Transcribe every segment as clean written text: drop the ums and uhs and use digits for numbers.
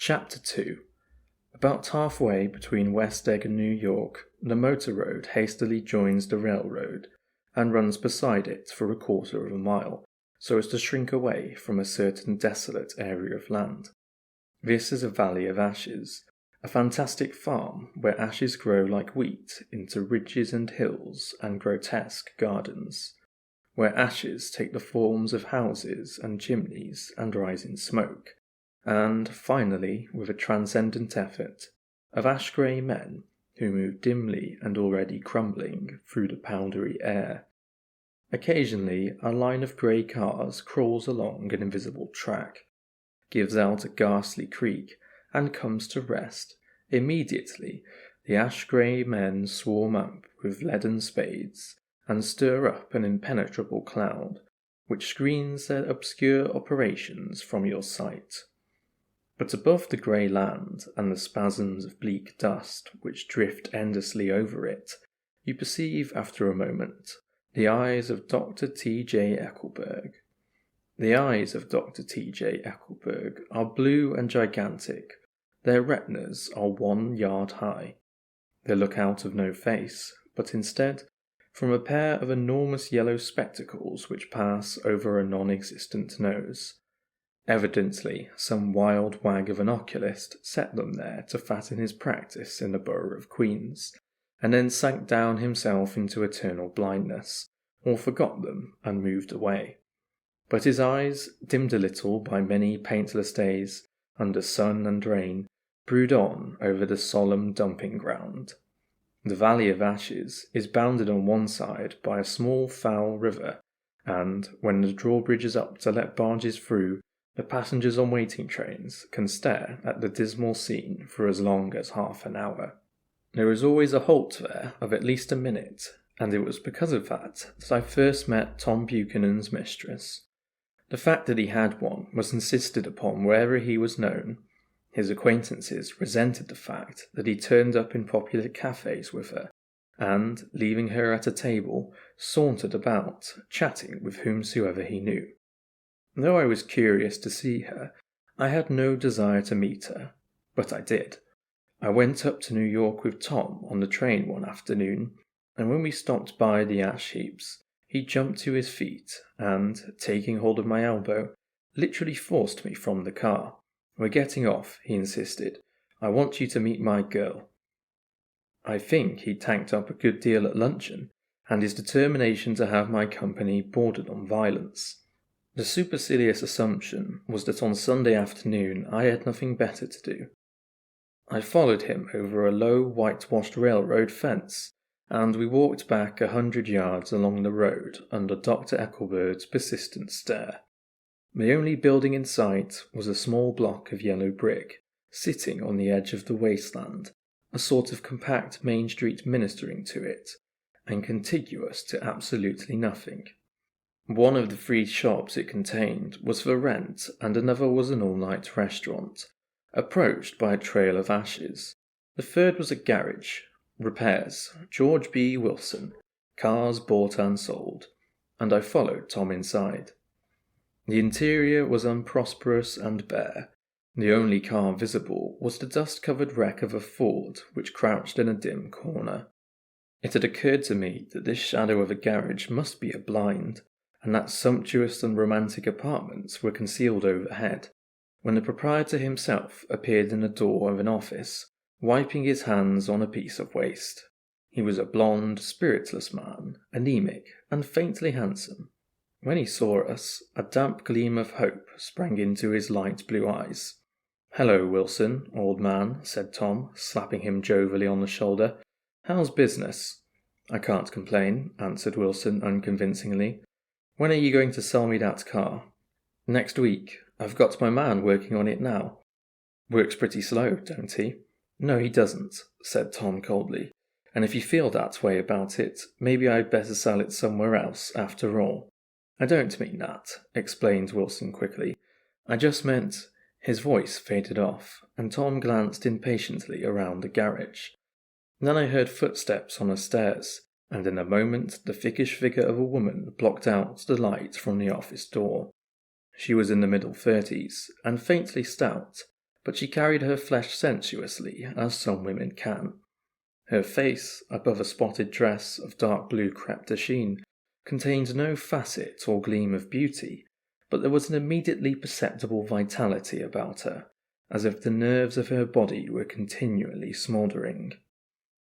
Chapter 2. About halfway between West Egg and New York, the motor road hastily joins the railroad and runs beside it for 1/4 of a mile, so as to shrink away from a certain desolate area of land. This is a valley of ashes, a fantastic farm where ashes grow like wheat into ridges and hills and grotesque gardens, where ashes take the forms of houses and chimneys and rise in smoke, and, finally, with a transcendent effort, of ash-grey men who move dimly and already crumbling through the powdery air. Occasionally, a line of grey cars crawls along an invisible track, gives out a ghastly creak, and comes to rest. Immediately, the ash-grey men swarm up with leaden spades and stir up an impenetrable cloud, which screens their obscure operations from your sight. But above the grey land and the spasms of bleak dust which drift endlessly over it, you perceive after a moment the eyes of Dr. T.J. Eckelberg. The eyes of Dr. T.J. Eckelberg are blue and gigantic. Their retinas are 1 yard high. They look out of no face, but instead from a pair of enormous yellow spectacles which pass over a non-existent nose. Evidently, some wild wag of an oculist set them there to fatten his practice in the borough of Queens, and then sank down himself into eternal blindness, or forgot them and moved away. But his eyes, dimmed a little by many paintless days, under sun and rain, brood on over the solemn dumping ground. The Valley of Ashes is bounded on one side by a small foul river, and, when the drawbridge is up to let barges through, the passengers on waiting trains can stare at the dismal scene for as long as half an hour. There is always a halt there of at least a minute, and it was because of that I first met Tom Buchanan's mistress. The fact that he had one was insisted upon wherever he was known. His acquaintances resented the fact that he turned up in popular cafes with her, and, leaving her at a table, sauntered about, chatting with whomsoever he knew. Though I was curious to see her, I had no desire to meet her, but I did. I went up to New York with Tom on the train one afternoon, and when we stopped by the ash heaps, he jumped to his feet and, taking hold of my elbow, literally forced me from the car. "We're getting off," he insisted. "I want you to meet my girl." I think he tanked up a good deal at luncheon, and his determination to have my company bordered on violence. The supercilious assumption was that on Sunday afternoon I had nothing better to do. I followed him over a low whitewashed railroad fence, and we walked back 100 yards along the road under Dr. Eckelberg's persistent stare. The only building in sight was a small block of yellow brick, sitting on the edge of the wasteland, a sort of compact main street ministering to it, and contiguous to absolutely nothing. One of the 3 shops it contained was for rent, and another was an all-night restaurant, approached by a trail of ashes. The third was a garage. Repairs, George B. Wilson, cars bought and sold, and I followed Tom inside. The interior was unprosperous and bare. The only car visible was the dust-covered wreck of a Ford which crouched in a dim corner. It had occurred to me that this shadow of a garage must be a blind, and that sumptuous and romantic apartments were concealed overhead, when the proprietor himself appeared in the door of an office, wiping his hands on a piece of waste. He was a blond, spiritless man, anemic, and faintly handsome. When he saw us, a damp gleam of hope sprang into his light blue eyes. "Hello, Wilson, old man," said Tom, slapping him jovially on the shoulder. "How's business?" "I can't complain," answered Wilson unconvincingly. "When are you going to sell me that car?" "Next week. I've got my man working on it now." "Works pretty slow, don't he?" "No, he doesn't," said Tom coldly. "And if you feel that way about it, maybe I'd better sell it somewhere else after all." "I don't mean that," explained Wilson quickly. "I just meant—" His voice faded off, and Tom glanced impatiently around the garage. Then I heard footsteps on the stairs, and in a moment the thickish figure of a woman blocked out the light from the office door. She was in the middle 30s, and faintly stout, but she carried her flesh sensuously, as some women can. Her face, above a spotted dress of dark blue crepe de chine, contained no facet or gleam of beauty, but there was an immediately perceptible vitality about her, as if the nerves of her body were continually smouldering.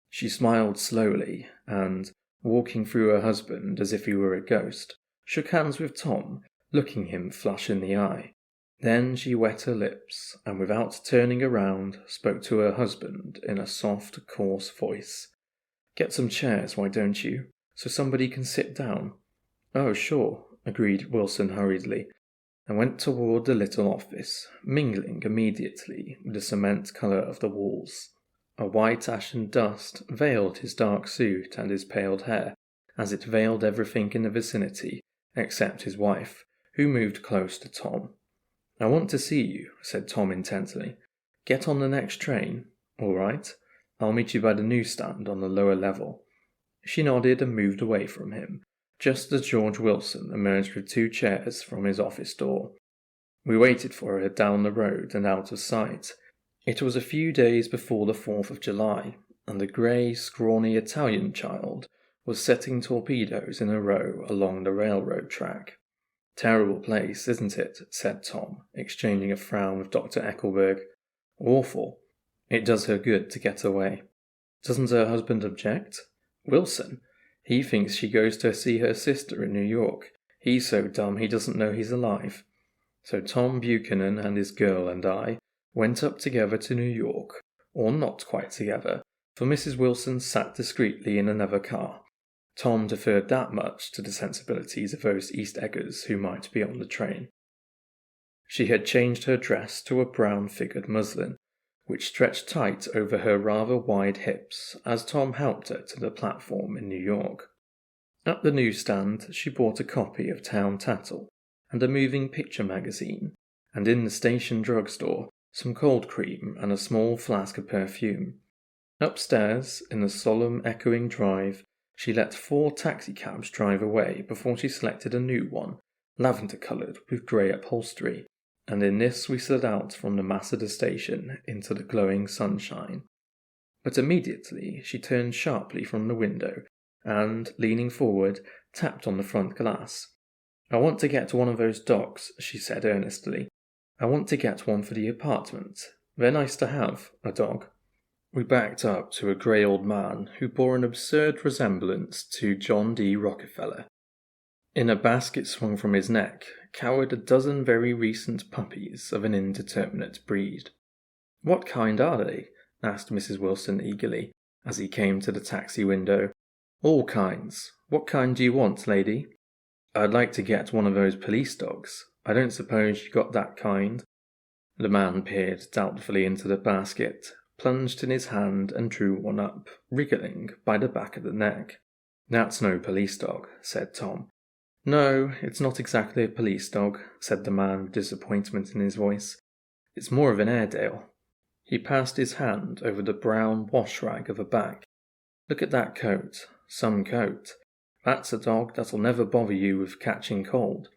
She smiled slowly, and, walking through her husband as if he were a ghost, shook hands with Tom, looking him flush in the eye. Then she wet her lips, and without turning around, spoke to her husband in a soft, coarse voice. "Get some chairs, why don't you, so somebody can sit down?" "Oh, sure," agreed Wilson hurriedly, and went toward the little office, mingling immediately with the cement color of the walls. A white ashen dust veiled his dark suit and his paled hair, as it veiled everything in the vicinity except his wife, who moved close to Tom. "I want to see you," said Tom intently. "Get on the next train." "All right. I'll meet you by the newsstand on the lower level." She nodded and moved away from him, just as George Wilson emerged with 2 chairs from his office door. We waited for her down the road and out of sight. It was a few days before the 4th of July, and the grey, scrawny Italian child was setting torpedoes in a row along the railroad track. "Terrible place, isn't it?" said Tom, exchanging a frown with Dr. Eckelberg. "Awful. It does her good to get away." "Doesn't her husband object?" "Wilson? He thinks she goes to see her sister in New York. He's so dumb he doesn't know he's alive." So Tom Buchanan and his girl and I went up together to New York, or not quite together, for Mrs. Wilson sat discreetly in another car. Tom deferred that much to the sensibilities of those East Eggers who might be on the train. She had changed her dress to a brown-figured muslin, which stretched tight over her rather wide hips as Tom helped her to the platform in New York. At the newsstand she bought a copy of Town Tattle and a moving picture magazine, and in the station drugstore some cold cream and a small flask of perfume. Upstairs, in the solemn echoing drive, she let 4 taxicabs drive away before she selected a new one, lavender-coloured with grey upholstery, and in this we slid out from the Masada station into the glowing sunshine. But immediately she turned sharply from the window and, leaning forward, tapped on the front glass. "I want to get one of those dogs," she said earnestly. "I want to get one for the apartment. They're nice to have, a dog." We backed up to a grey old man who bore an absurd resemblance to John D. Rockefeller. In a basket swung from his neck cowered a dozen very recent puppies of an indeterminate breed. "What kind are they?" asked Mrs. Wilson eagerly, as he came to the taxi window. "All kinds. What kind do you want, lady?" "I'd like to get one of those police dogs. I don't suppose you got that kind?" The man peered doubtfully into the basket, plunged in his hand and drew one up, wriggling by the back of the neck. "That's no police dog," said Tom. "No, it's not exactly a police dog," said the man with disappointment in his voice. "It's more of an Airedale." He passed his hand over the brown wash-rag of a back. "Look at that coat. Some coat. That's a dog that'll never bother you with catching cold."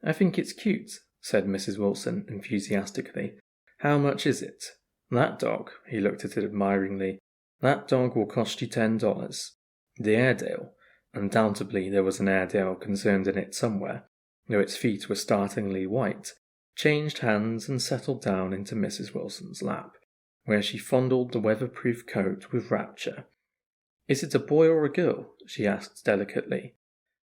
"I think it's cute," said Mrs. Wilson enthusiastically. "How much is it?" "That dog," he looked at it admiringly, "that dog will cost you $10. The Airedale," undoubtedly there was an Airedale concerned in it somewhere, though its feet were startlingly white, changed hands and settled down into Mrs. Wilson's lap, where she fondled the weatherproof coat with rapture. "Is it a boy or a girl?" she asked delicately.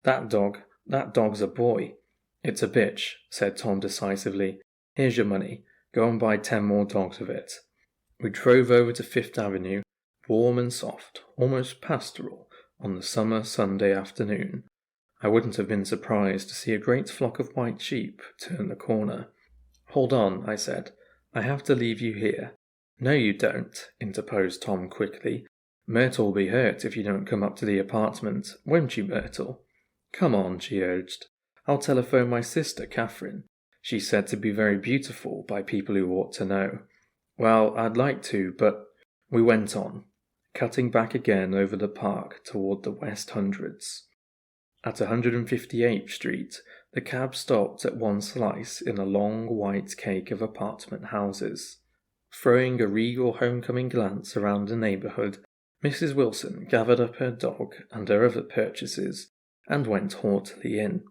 That dog's a boy." "It's a bitch," said Tom decisively. "Here's your money. Go and buy 10 more dogs of it." We drove over to Fifth Avenue, warm and soft, almost pastoral, on the summer Sunday afternoon. I wouldn't have been surprised to see a great flock of white sheep turn the corner. "Hold on," I said. "I have to leave you here." "No, you don't," interposed Tom quickly. "Myrtle'll be hurt if you don't come up to the apartment, won't you, Myrtle?" "Come on," she urged. "I'll telephone my sister, Catherine. She's said to be very beautiful by people who ought to know." "Well, I'd like to, but—" We went on, cutting back again over the park toward the West Hundreds. At 158th Street, the cab stopped at one slice in a long white cake of apartment houses. Throwing a regal homecoming glance around the neighbourhood, Mrs. Wilson gathered up her dog and her other purchases and went haughtily in.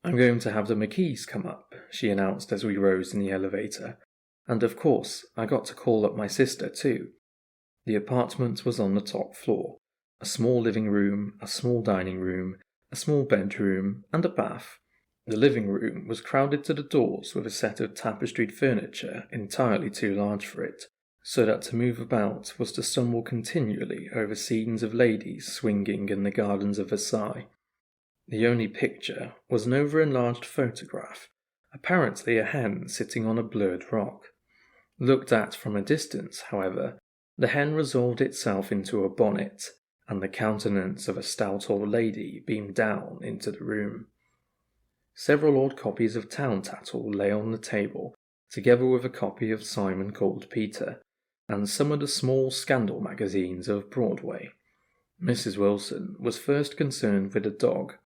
"I'm going to have the McKees come up," she announced as we rose in the elevator. "And of course, I got to call up my sister too." The apartment was on the top floor. A small living room, a small dining room, a small bedroom, and a bath. The living room was crowded to the doors with a set of tapestried furniture entirely too large for it, so that to move about was to stumble continually over scenes of ladies swinging in the gardens of Versailles. The only picture was an over-enlarged photograph, apparently a hen sitting on a blurred rock. Looked at from a distance, however, the hen resolved itself into a bonnet, and the countenance of a stout old lady beamed down into the room. Several old copies of Town Tattle lay on the table, together with a copy of Simon Called Peter, and some of the small scandal magazines of Broadway. Mrs. Wilson was first concerned with a dog.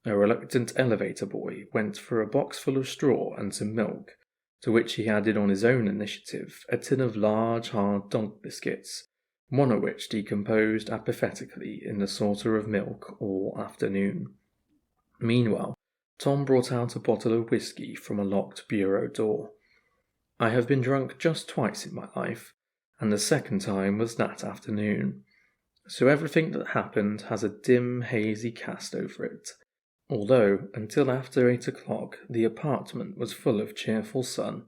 A reluctant elevator boy went for a box full of straw and some milk, to which he added on his own initiative a tin of large hard dog biscuits, one of which decomposed apathetically in the saucer of milk all afternoon. Meanwhile, Tom brought out a bottle of whiskey from a locked bureau door. I have been drunk just twice in my life, and the second time was that afternoon, so everything that happened has a dim, hazy cast over it, although until after 8 o'clock the apartment was full of cheerful sun.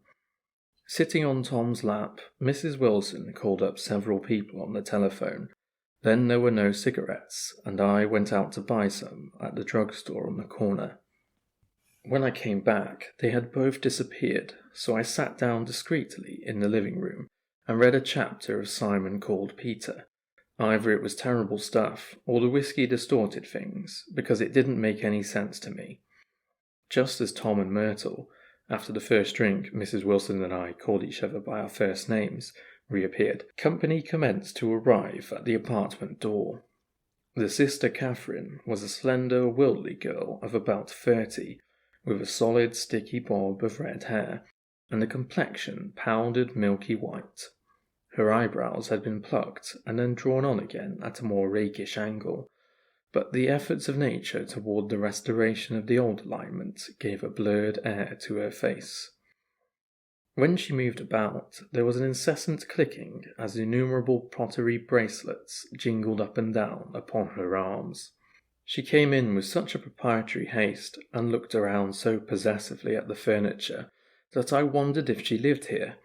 Sitting on Tom's lap, Mrs. Wilson called up several people on the telephone. Then there were no cigarettes, and I went out to buy some at the drugstore on the corner. When I came back, they had both disappeared, so I sat down discreetly in the living room and read a chapter of Simon Called Peter. Either it was terrible stuff, or the whiskey distorted things, because it didn't make any sense to me. Just as Tom and Myrtle, after the first drink Mrs. Wilson and I called each other by our first names, reappeared, company commenced to arrive at the apartment door. The sister Catherine was a slender, worldly girl of about 30, with a solid, sticky bob of red hair, and a complexion powdered milky white. Her eyebrows had been plucked and then drawn on again at a more rakish angle, but the efforts of nature toward the restoration of the old alignment gave a blurred air to her face. When she moved about, there was an incessant clicking as innumerable pottery bracelets jingled up and down upon her arms. She came in with such a proprietary haste and looked around so possessively at the furniture that I wondered if she lived here,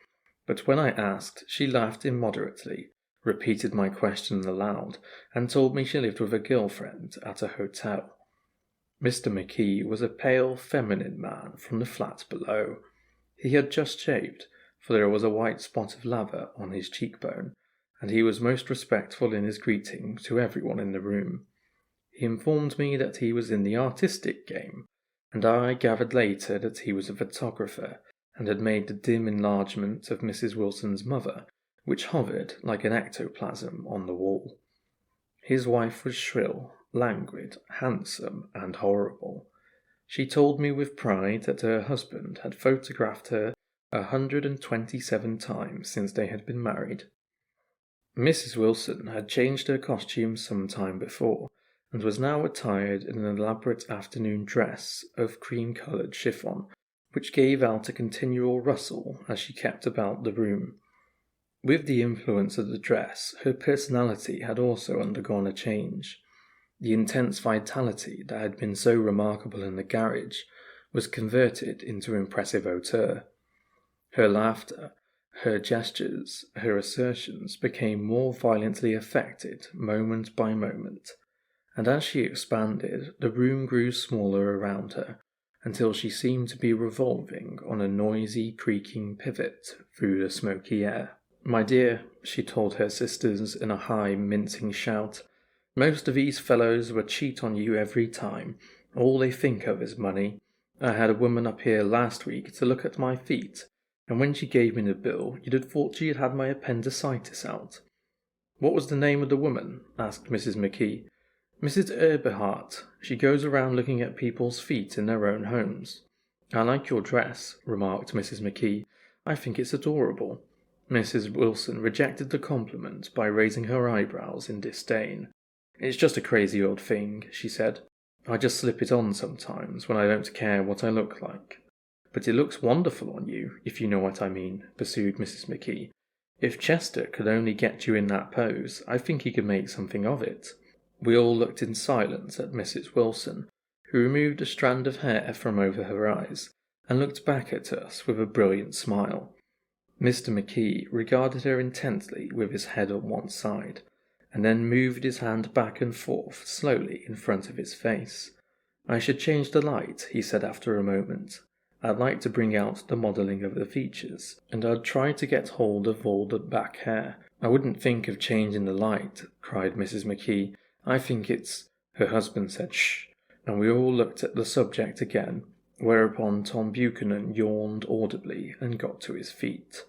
but when I asked, she laughed immoderately, repeated my question aloud, and told me she lived with a girlfriend at a hotel. Mr. McKee was a pale, feminine man from the flat below. He had just shaved, for there was a white spot of lather on his cheekbone, and he was most respectful in his greeting to everyone in the room. He informed me that he was in the artistic game, and I gathered later that he was a photographer and had made the dim enlargement of Mrs. Wilson's mother, which hovered like an ectoplasm on the wall. His wife was shrill, languid, handsome, and horrible. She told me with pride that her husband had photographed her 127 times since they had been married. Mrs. Wilson had changed her costume some time before, and was now attired in an elaborate afternoon dress of cream-coloured chiffon, which gave out a continual rustle as she kept about the room. With the influence of the dress, her personality had also undergone a change. The intense vitality that had been so remarkable in the garage was converted into impressive hauteur. Her laughter, her gestures, her assertions became more violently affected moment by moment, and as she expanded, the room grew smaller around her, until she seemed to be revolving on a noisy, creaking pivot through the smoky air. "My dear," she told her sisters in a high, mincing shout, "most of these fellows would cheat on you every time. All they think of is money. I had a woman up here last week to look at my feet, and when she gave me the bill, you'd have thought she had had my appendicitis out." "What was the name of the woman?" asked Mrs. McKee. "Mrs. Eberhardt. She goes around looking at people's feet in their own homes." "I like your dress," remarked Mrs. McKee. "I think it's adorable." Mrs. Wilson rejected the compliment by raising her eyebrows in disdain. "It's just a crazy old thing," she said. "I just slip it on sometimes when I don't care what I look like." "But it looks wonderful on you, if you know what I mean," pursued Mrs. McKee. "If Chester could only get you in that pose, I think he could make something of it." We all looked in silence at Mrs. Wilson, who removed a strand of hair from over her eyes and looked back at us with a brilliant smile. Mr. McKee regarded her intently with his head on one side, and then moved his hand back and forth slowly in front of his face. "I should change the light," he said after a moment. "I'd like to bring out the modelling of the features, and I'd try to get hold of all the back hair." "I wouldn't think of changing the light," cried Mrs. McKee. "I think it's—" Her husband said "shh," and we all looked at the subject again, whereupon Tom Buchanan yawned audibly and got to his feet.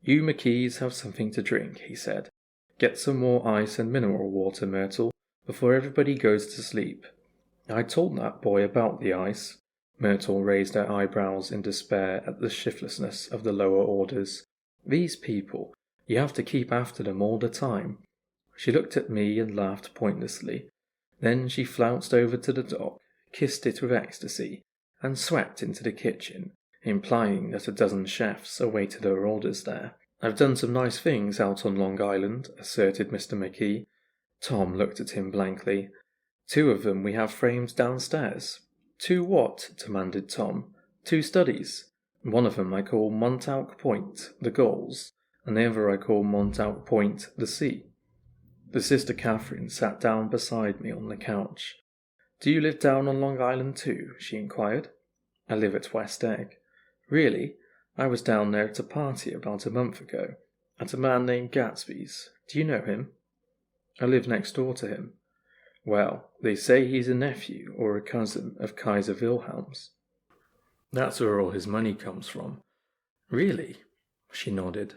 "You McKees have something to drink," he said. "Get some more ice and mineral water, Myrtle, before everybody goes to sleep." "I told that boy about the ice." Myrtle raised her eyebrows in despair at the shiftlessness of the lower orders. "These people, you have to keep after them all the time." She looked at me and laughed pointlessly. Then she flounced over to the dock, kissed it with ecstasy, and swept into the kitchen, implying that a dozen chefs awaited her orders there. "I've done some nice things out on Long Island," asserted Mr. McKee. Tom looked at him blankly. "Two of them we have framed downstairs." "Two what?" demanded Tom. "Two studies. One of them I call Montauk Point, the Gulls, and the other I call Montauk Point, the Sea." The sister Catherine sat down beside me on the couch. "Do you live down on Long Island too?" she inquired. "I live at West Egg." "Really? I was down there at a party about a month ago, at a man named Gatsby's. Do you know him?" "I live next door to him." "Well, they say he's a nephew or a cousin of Kaiser Wilhelm's. That's where all his money comes from." "Really?" She nodded.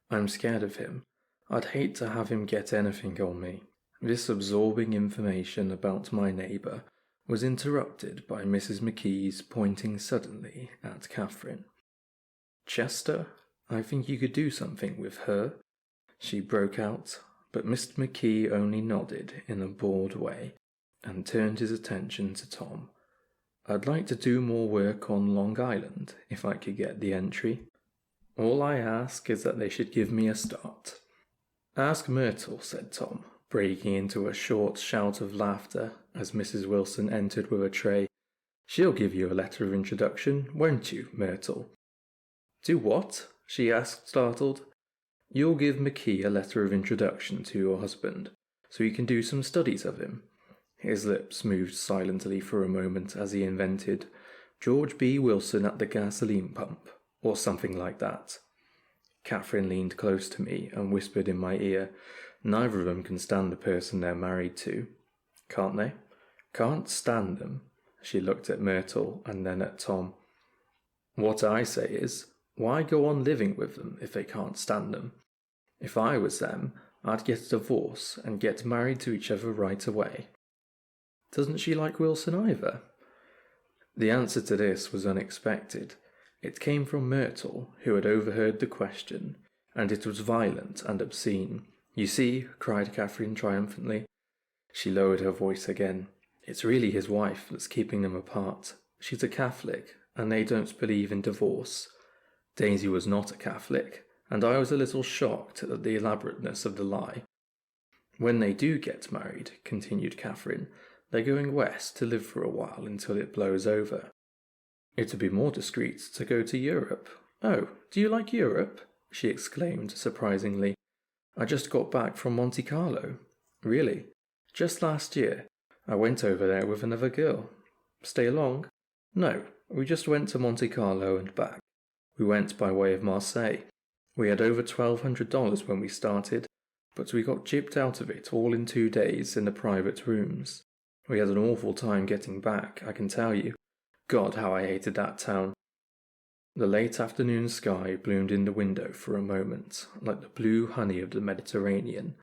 "I'm scared of him. I'd hate to have him get anything on me." This absorbing information about my neighbour was interrupted by Mrs. McKee's pointing suddenly at Catherine. "Chester, I think you could do something with her," she broke out, but Mr. McKee only nodded in a bored way and turned his attention to Tom. "I'd like to do more work on Long Island, if I could get the entry. All I ask is that they should give me a start." "Ask Myrtle," said Tom, breaking into a short shout of laughter as Mrs. Wilson entered with a tray. "She'll give you a letter of introduction, won't you, Myrtle?" "Do what?" she asked, startled. "You'll give McKee a letter of introduction to your husband, so you can do some studies of him." His lips moved silently for a moment as he invented George B. Wilson at the gasoline pump, or something like that. Catherine leaned close to me and whispered in my ear, "Neither of them can stand the person they're married to." "Can't they?" "Can't stand them." She looked at Myrtle and then at Tom. "What I say is, why go on living with them if they can't stand them? If I was them, I'd get a divorce and get married to each other right away." "Doesn't she like Wilson either?" The answer to this was unexpected. It came from Myrtle, who had overheard the question, and it was violent and obscene. "You see," cried Catherine triumphantly. She lowered her voice again. "It's really his wife that's keeping them apart. She's a Catholic, and they don't believe in divorce." Daisy was not a Catholic, and I was a little shocked at the elaborateness of the lie. "When they do get married," continued Catherine, "they're going west to live for a while until it blows over. It would be more discreet to go to Europe." "Oh, do you like Europe?" she exclaimed surprisingly. "I just got back from Monte Carlo." "Really?" "Just last year. I went over there with another girl." "Stay long?" "No, we just went to Monte Carlo and back. We went by way of Marseille. We had over $1,200 when we started, but we got gypped out of it all in 2 days in the private rooms. We had an awful time getting back, I can tell you. God, how I hated that town." The late afternoon sky bloomed in the window for a moment, like the blue honey of the Mediterranean.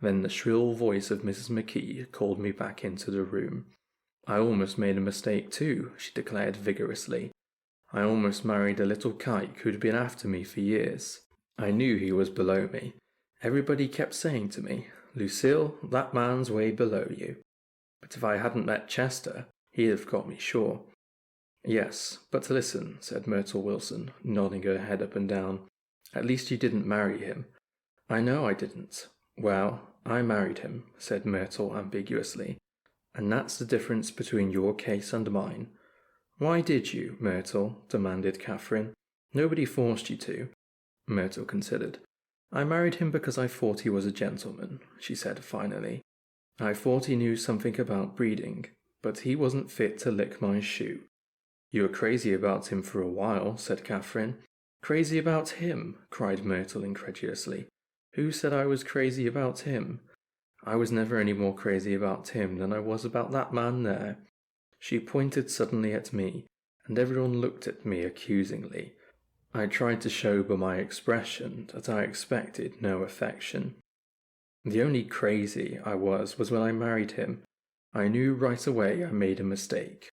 Then the shrill voice of Mrs. McKee called me back into the room. "I almost made a mistake too," she declared vigorously. "I almost married a little kike who'd been after me for years. I knew he was below me. Everybody kept saying to me, "Lucille, that man's way below you." But if I hadn't met Chester, he'd have got me sure. "Yes, but listen," said Myrtle Wilson, nodding her head up and down. "At least you didn't marry him." "I know I didn't." "Well, I married him," said Myrtle ambiguously. "And that's the difference between your case and mine." "Why did you, Myrtle?" demanded Catherine. "Nobody forced you to." Myrtle considered. "I married him because I thought he was a gentleman," she said finally. "I thought he knew something about breeding, but he wasn't fit to lick my shoe." "You were crazy about him for a while," said Catherine. "Crazy about him?" cried Myrtle incredulously. "Who said I was crazy about him? I was never any more crazy about him than I was about that man there." She pointed suddenly at me, and everyone looked at me accusingly. I tried to show by my expression that I expected no affection. The only crazy I was when I married him. I knew right away I made a mistake.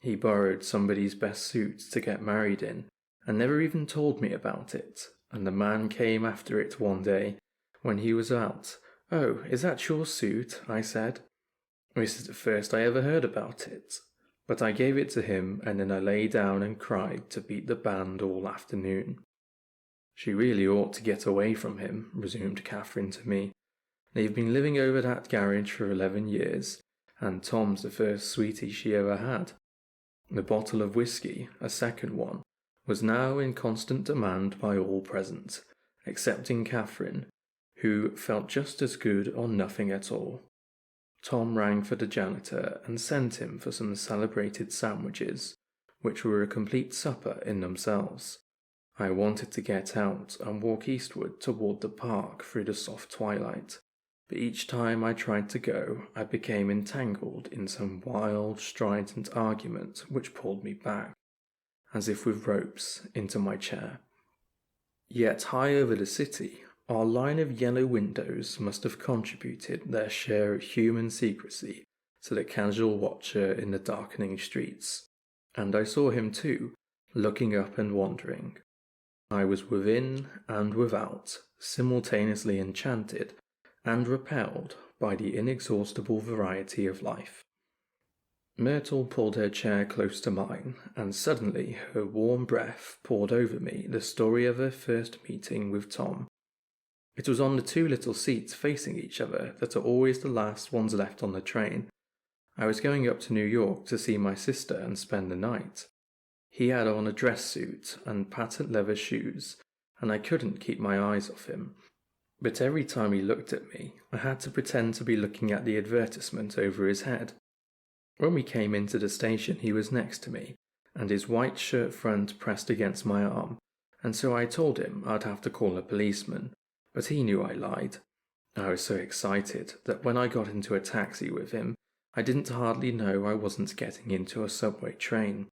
He borrowed somebody's best suit to get married in, and never even told me about it, and the man came after it one day, when he was out. "Oh, is that your suit?" I said. This is the first I ever heard about it. But I gave it to him, and then I lay down and cried to beat the band all afternoon. "She really ought to get away from him," resumed Catherine to me. "They've been living over that garage for 11 years, and Tom's the first sweetie she ever had." The bottle of whiskey, a second one, was now in constant demand by all present, excepting Catherine, who felt just as good or nothing at all. Tom rang for the janitor and sent him for some celebrated sandwiches, which were a complete supper in themselves. I wanted to get out and walk eastward toward the park through the soft twilight, but each time I tried to go, I became entangled in some wild, strident argument which pulled me back, as if with ropes, into my chair. Yet high over the city, our line of yellow windows must have contributed their share of human secrecy to the casual watcher in the darkening streets, and I saw him too, looking up and wondering. I was within and without, simultaneously enchanted and repelled by the inexhaustible variety of life. Myrtle pulled her chair close to mine, and suddenly her warm breath poured over me the story of her first meeting with Tom. It was on the two little seats facing each other that are always the last ones left on the train. I was going up to New York to see my sister and spend the night. He had on a dress suit and patent leather shoes, and I couldn't keep my eyes off him. But every time he looked at me, I had to pretend to be looking at the advertisement over his head. When we came into the station, he was next to me, and his white shirt front pressed against my arm, and so I told him I'd have to call a policeman, but he knew I lied. I was so excited that when I got into a taxi with him, I didn't hardly know I wasn't getting into a subway train.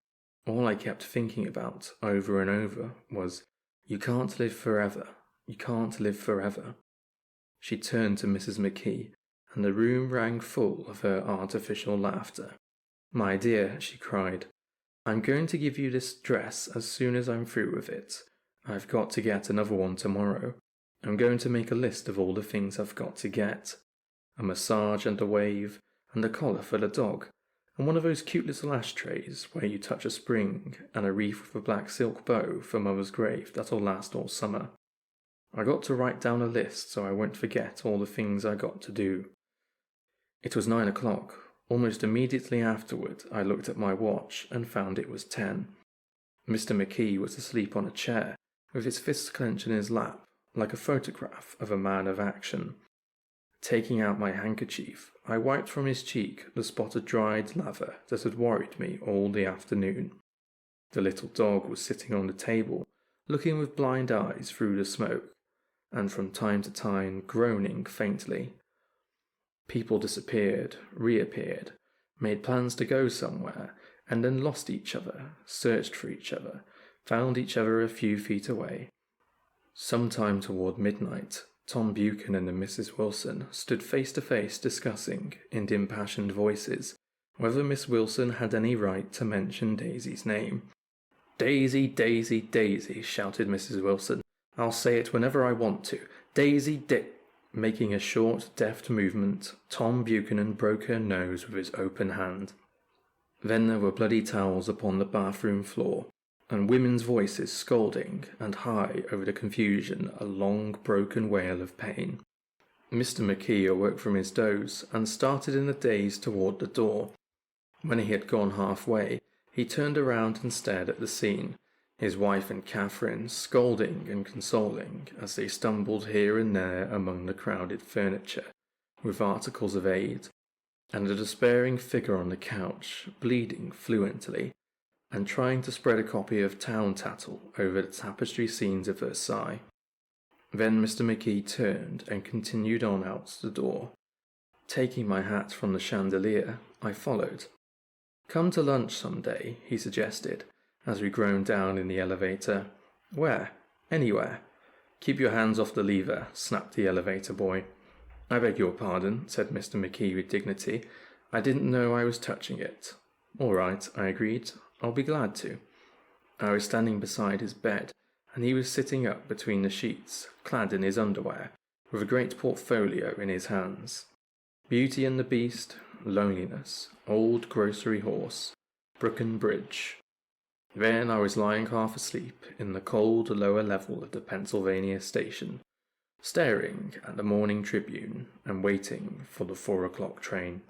All I kept thinking about, over and over, was, "You can't live forever. You can't live forever." She turned to Mrs. McKee, and the room rang full of her artificial laughter. "My dear," she cried, "I'm going to give you this dress as soon as I'm through with it. I've got to get another one tomorrow. I'm going to make a list of all the things I've got to get. A massage and a wave, and a collar for the dog, and one of those cute little ashtrays where you touch a spring, and a wreath with a black silk bow for Mother's grave that'll last all summer. I got to write down a list so I won't forget all the things I got to do." It was 9 o'clock. Almost immediately afterward, I looked at my watch and found it was 10. Mr. McKee was asleep on a chair, with his fists clenched in his lap, like a photograph of a man of action. Taking out my handkerchief, I wiped from his cheek the spot of dried lather that had worried me all the afternoon. The little dog was sitting on the table, looking with blind eyes through the smoke, and from time to time groaning faintly. People disappeared, reappeared, made plans to go somewhere, and then lost each other, searched for each other, found each other a few feet away. Sometime toward midnight, Tom Buchanan and Mrs. Wilson stood face to face discussing, in impassioned voices, whether Miss Wilson had any right to mention Daisy's name. "Daisy, Daisy, Daisy," shouted Mrs. Wilson. I'll say it whenever I want to. Daisy Dick. Making a short, deft movement, Tom Buchanan broke her nose with his open hand. Then there were bloody towels upon the bathroom floor, and women's voices scolding, and high over the confusion a long broken wail of pain. Mr. McKee awoke from his doze, and started in a daze toward the door. When he had gone halfway, he turned around and stared at the scene, his wife and Catherine scolding and consoling as they stumbled here and there among the crowded furniture, with articles of aid, and a despairing figure on the couch, bleeding fluently, and trying to spread a copy of Town Tattle over the tapestry scenes of Versailles. Then Mr. McKee turned and continued on out the door. Taking my hat from the chandelier, I followed. "Come to lunch some day," he suggested, as we groaned down in the elevator. "Where? Anywhere." "Keep your hands off the lever," snapped the elevator boy. "I beg your pardon," said Mr. McKee with dignity. "I didn't know I was touching it." "All right," I agreed. "I'll be glad to." I was standing beside his bed, and he was sitting up between the sheets, clad in his underwear, with a great portfolio in his hands. Beauty and the Beast, Loneliness, Old Grocery Horse, Brooklyn Bridge. Then I was lying half asleep in the cold lower level of the Pennsylvania station, staring at the Morning Tribune and waiting for the 4 o'clock train.